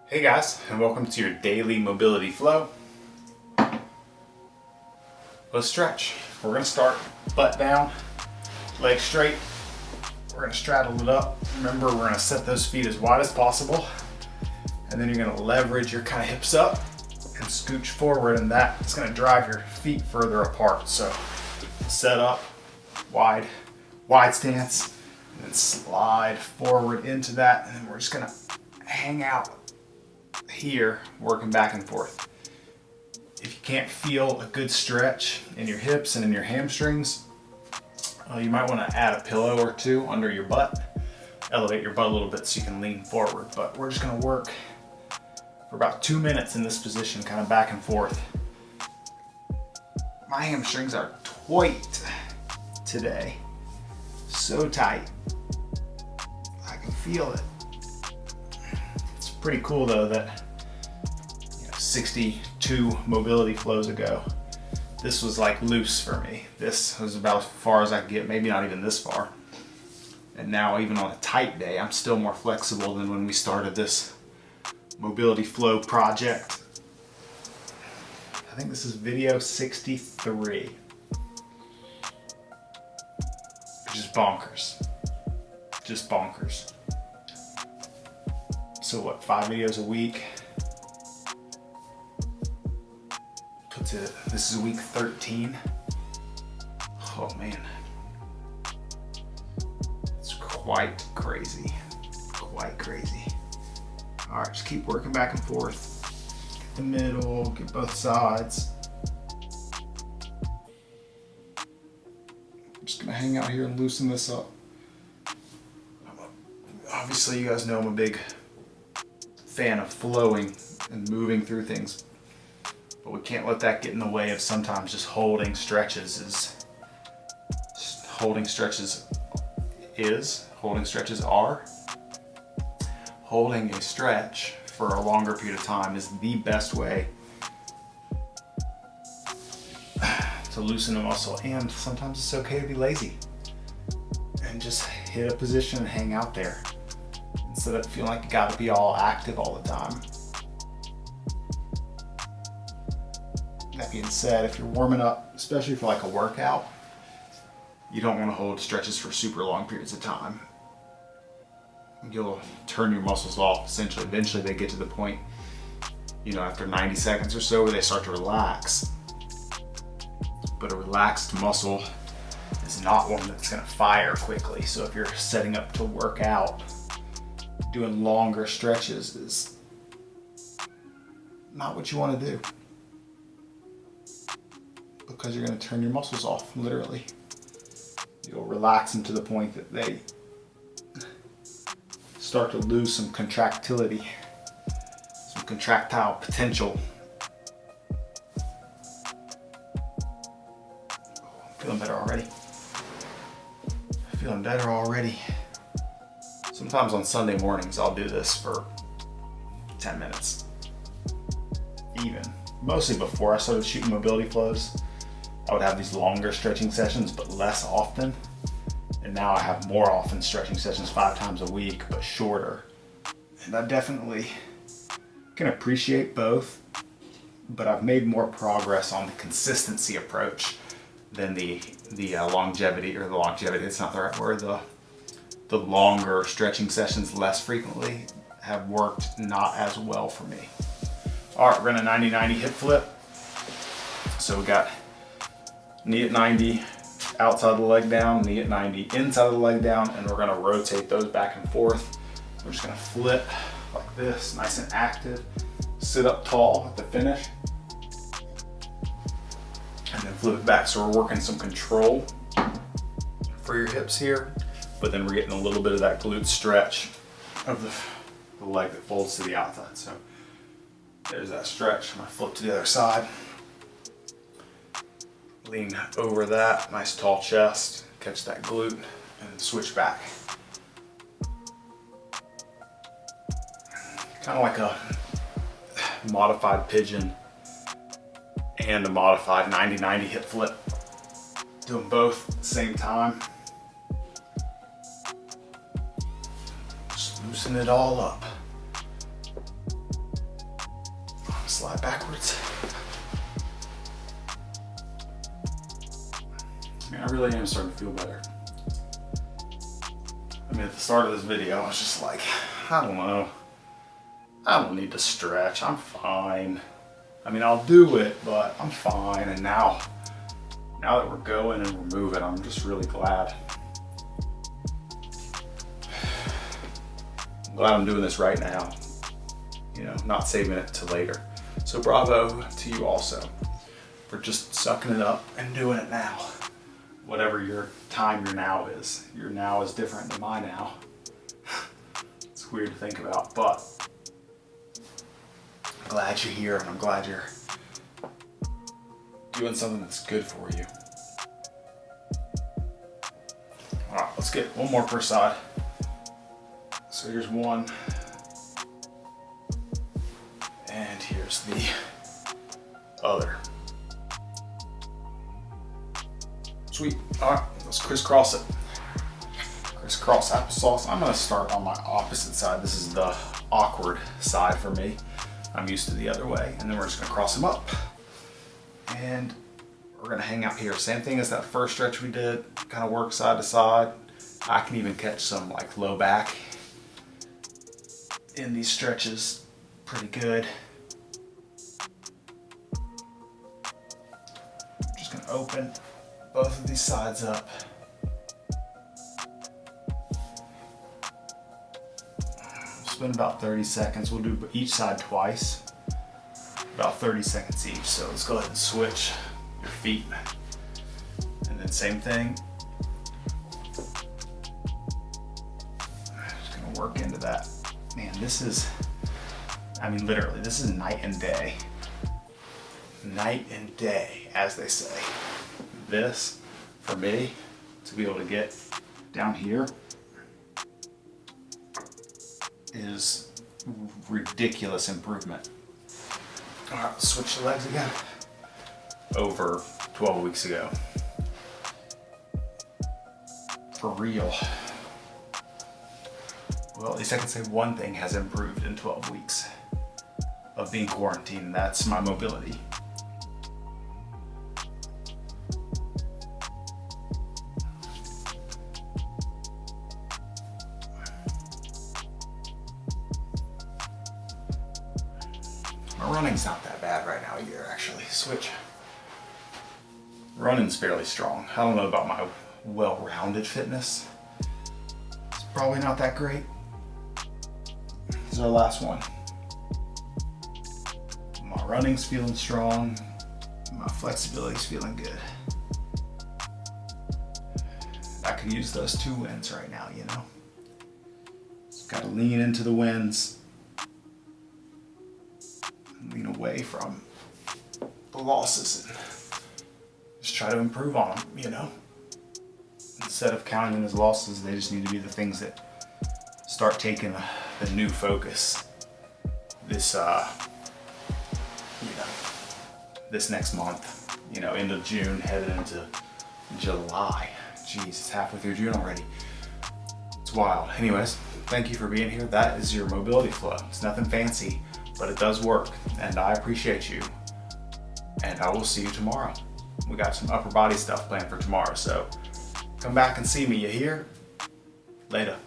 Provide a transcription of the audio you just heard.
Hey guys, and welcome to your daily mobility flow. Let's stretch. We're going to start butt down, legs straight. We're going to straddle it up. Remember, we're going to set those feet as wide as possible. And then you're going to leverage your kind of hips up and scooch forward, and that's going to drive your feet further apart. So set up, wide stance, and then slide forward into that. And then we're just going to hang out here, working back and forth. If you can't feel a good stretch in your hips and in your hamstrings, you might want to add a pillow or two under your butt. Elevate your butt a little bit so you can lean forward. But we're just going to work for about 2 minutes in this position, kind of back and forth. My hamstrings are tight today. So tight. I can feel it. It's pretty cool though that 62 mobility flows ago, this was like loose for me. This was about as far as I could get, maybe not even this far. And now even on a tight day, I'm still more flexible than when we started this mobility flow project. I think this is video 63. Just bonkers. Just bonkers. So what, 5 videos a week? This is week 13. Oh man, it's quite crazy, quite crazy. All right, just keep working back and forth. Get the middle, get both sides. I'm just gonna hang out here and loosen this up. Obviously, you guys know I'm a big fan of flowing and moving through things. But we can't let that get in the way of sometimes just holding stretches holding stretches are. Holding a stretch for a longer period of time is the best way to loosen a muscle, and sometimes it's okay to be lazy and just hit a position and hang out there instead of feeling like you gotta be all active all the time. That being said, if you're warming up, especially for like a workout, you don't want to hold stretches for super long periods of time. You'll turn your muscles off essentially. Eventually they get to the point, after 90 seconds or so where they start to relax. But a relaxed muscle is not one that's going to fire quickly. So if you're setting up to work out, doing longer stretches is not what you want to do. Because you're going to turn your muscles off, literally. You'll relax them to the point that they start to lose some contractility, some contractile potential. I'm feeling better already. Sometimes on Sunday mornings I'll do this for 10 minutes. Even. Mostly before I started shooting mobility flows, I would have these longer stretching sessions, but less often. And now I have more often stretching sessions 5 times a week, but shorter. And I definitely can appreciate both, but I've made more progress on the consistency approach than the longevity, it's not the right word, the longer stretching sessions less frequently have worked not as well for me. All right, we're gonna 90-90 hip flip. So we got knee at 90, outside the leg down, knee at 90, inside of the leg down, and we're gonna rotate those back and forth. We're just gonna flip like this, nice and active. Sit up tall at the finish, and then flip it back. So we're working some control for your hips here, but then we're getting a little bit of that glute stretch of the leg that folds to the outside. So there's that stretch. I'm gonna flip to the other side. Lean over that, nice tall chest, catch that glute, and then switch back. Kind of like a modified pigeon and a modified 90-90 hip flip. Doing both at the same time. Just loosen it all up. slide backwards. Man, I really am starting to feel better. I mean, at the start of this video, I was just like, I don't know. I don't need to stretch, I'm fine. I mean, I'll do it, but I'm fine. And now that we're going and we're moving, I'm just really glad. I'm glad I'm doing this right now. You know, not saving it to later. So bravo to you also for just sucking it up and doing it now. Whatever your now is. Your now is different than my now. It's weird to think about, but I'm glad you're here and I'm glad you're doing something that's good for you. All right, let's get one more per side. So here's one. And here's the other. Sweet. All right, let's crisscross it. Crisscross applesauce. I'm gonna start on my opposite side. This is the awkward side for me. I'm used to the other way. And then we're just gonna cross them up. And we're gonna hang out here. Same thing as that first stretch we did. Kind of work side to side. I can even catch some like low back in these stretches pretty good. Just gonna open both of these sides up. Spend about 30 seconds. We'll do each side twice. About 30 seconds each. So let's go ahead and switch your feet. And then same thing. Just gonna work into that. Man, this is, I mean, literally, this is night and day. Night and day, as they say. This, for me, to be able to get down here is ridiculous improvement. All right, let's switch the legs again. Over 12 weeks ago. For real. Well, at least I can say one thing has improved in 12 weeks of being quarantined, and that's my mobility. My running's not that bad right now either, actually. Switch. Running's fairly strong. I don't know about my well-rounded fitness. It's probably not that great. This is our last one. My running's feeling strong. My flexibility's feeling good. I could use those 2 wins right now, you know? Just gotta lean into the wins. Lean away from the losses and just try to improve on them, you know? Instead of counting them as losses, they just need to be the things that start taking the new focus this, this next month, end of June, headed into July. Jeez, it's halfway through June already. It's wild. Anyways, thank you for being here. That is your mobility flow. It's nothing fancy, but it does work, and I appreciate you. And I will see you tomorrow. We got some upper body stuff planned for tomorrow, so come back and see me. You hear? Later.